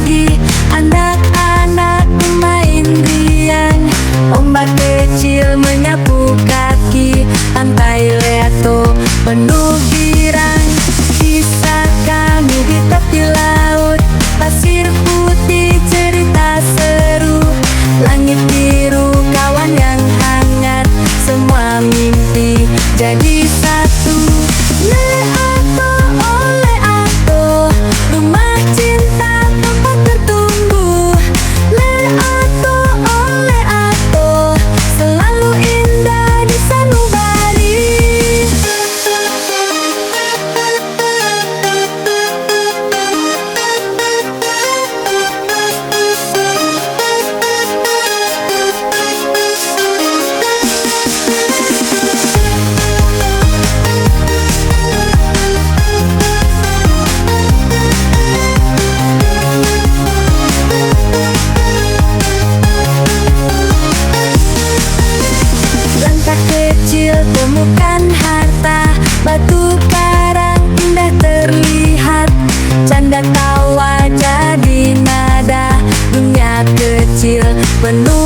pagi, anak-anak bermain riang. Ombak kecil menyapu kaki, pantai Leto penuh girang. Kisah kami di tepi laut, pasir putih cerita seru. Langit biru kawan yang hangat, semua mimpi jadi satu. Leto, oh Leto, rumah cinta tempat bertumbuh. Leto, oh Leto, selalu indah di sanubari. Langkah kecil temukan harta, batu karang indah terlihat. Canda tawa jadi nada, dunia kecil penuh